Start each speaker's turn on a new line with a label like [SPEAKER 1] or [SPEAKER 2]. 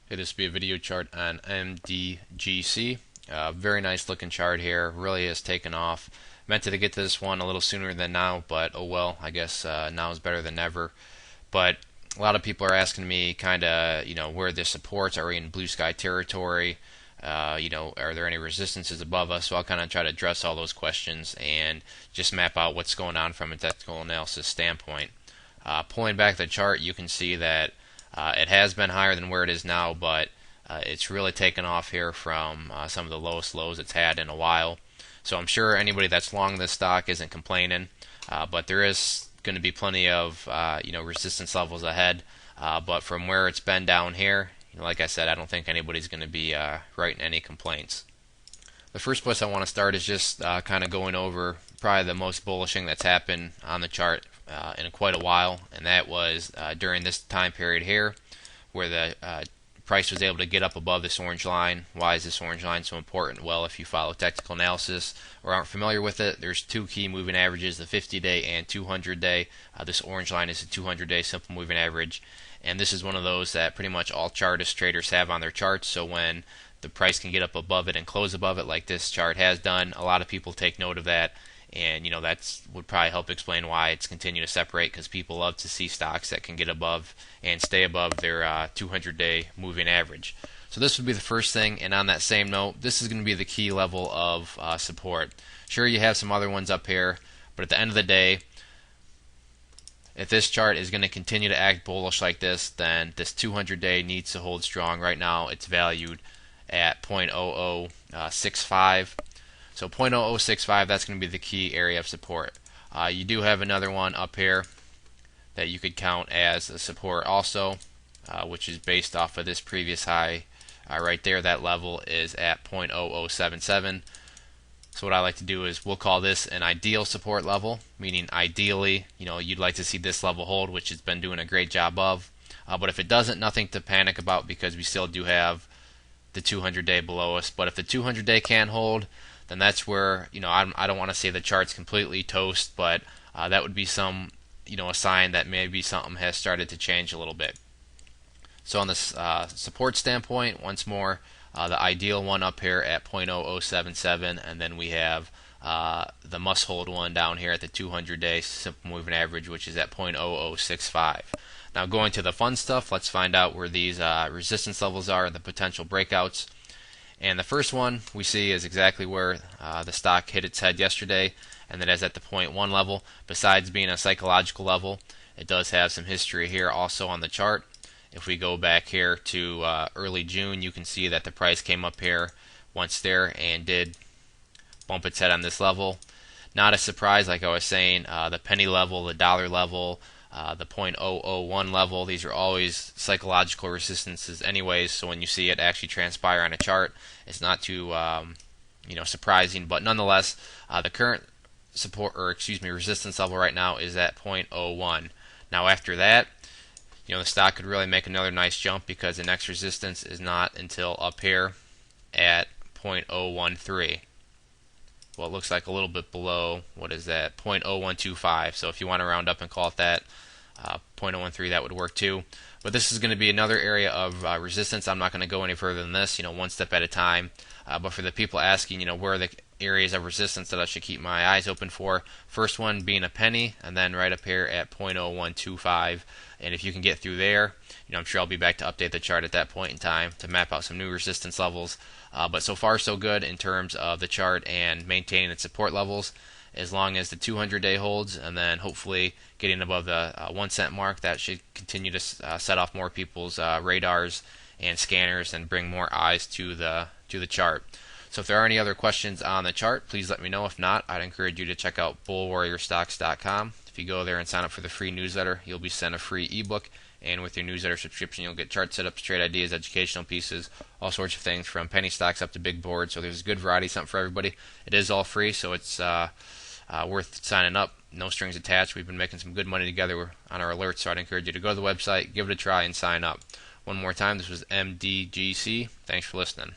[SPEAKER 1] Hey, this will be a video chart on MDGC. Very nice looking chart here. Really has taken off. Meant to get to this one a little sooner than now, but oh well. I guess now is better than never. But a lot of people are asking me kind of, where the supports are we in blue sky territory? Are there any resistances above us? So I'll kind of try to address all those questions and just map out what's going on from a technical analysis standpoint. Pulling back the chart, you can see that it has been higher than where it is now, but it's really taken off here from some of the lowest lows it's had in a while. So I'm sure anybody that's long this stock isn't complaining, but there is going to be plenty of resistance levels ahead. But from where it's been down here, like I said, I don't think anybody's going to be writing any complaints. The first place I want to start is just kind of going over probably the most bullish thing that's happened on the chart in quite a while, and that was during this time period here where the price was able to get up above this orange line. Why is this orange line so important? Well, if you follow technical analysis or aren't familiar with it, there's two key moving averages, the 50-day and 200-day. This orange line is a 200-day simple moving average, and this is one of those that pretty much all chartist traders have on their charts. So when the price can get up above it and close above it like this chart has done, a lot of people take note of that, and that's would probably help explain why it's continued to separate, because people love to see stocks that can get above and stay above their 200-day moving average. So this would be the first thing, and on that same note, this is going to be the key level of support. Sure, you have some other ones up here, but at the end of the day, if this chart is going to continue to act bullish like this, then this 200-day needs to hold strong. Right now it's valued at 0.0065. So 0.0065, that's going to be the key area of support. You do have another one up here that you could count as a support also, which is based off of this previous high right there. That level is at 0.0077. So what I like to do is we'll call this an ideal support level, meaning ideally, you'd like to see this level hold, which it's been doing a great job of. But if it doesn't, nothing to panic about, because we still do have the 200-day below us. But if the 200-day can hold, then that's where I don't want to say the chart's completely toast, but that would be some a sign that maybe something has started to change a little bit. So on this support standpoint, once more, the ideal one up here at 0.0077, and then we have the must hold one down here at the 200-day simple moving average, which is at 0.0065. Now going to the fun stuff, let's find out where these resistance levels are and the potential breakouts. And the first one we see is exactly where the stock hit its head yesterday, and that is at the 0.1 level. Besides being a psychological level, it does have some history here also on the chart. If we go back here to early June, you can see that the price came up here once there and did bump its head on this level. Not a surprise, like I was saying, the penny level, the dollar level, the 0.001 level, these are always psychological resistances anyways, so when you see it actually transpire on a chart, it's not too surprising. But nonetheless, the current resistance level right now is at 0.01. Now after that, the stock could really make another nice jump, because the next resistance is not until up here at 0.013. Well, it looks like a little bit below, what is that, 0.0125. So if you want to round up and call it that, 0.013, that would work too. But this is going to be another area of resistance. I'm not going to go any further than this, one step at a time. But for the people asking, where are the areas of resistance that I should keep my eyes open for, first one being a penny, and then right up here at 0.0125. And if you can get through there, I'm sure I'll be back to update the chart at that point in time to map out some new resistance levels. But so far so good in terms of the chart and maintaining its support levels. As long as the 200-day holds, and then hopefully getting above the 1 cent mark, that should continue to set off more people's radars and scanners and bring more eyes to the chart. So if there are any other questions on the chart, please let me know. If not, I'd encourage you to check out bullwarriorstocks.com. If you go there and sign up for the free newsletter, you'll be sent a free ebook, and with your newsletter subscription, you'll get chart setups, trade ideas, educational pieces, all sorts of things from penny stocks up to big boards. So there's a good variety, something for everybody. It is all free, so it's worth signing up. No strings attached. We've been making some good money together on our alerts, so I'd encourage you to go to the website, give it a try, and sign up. One more time, this was MDGC. Thanks for listening.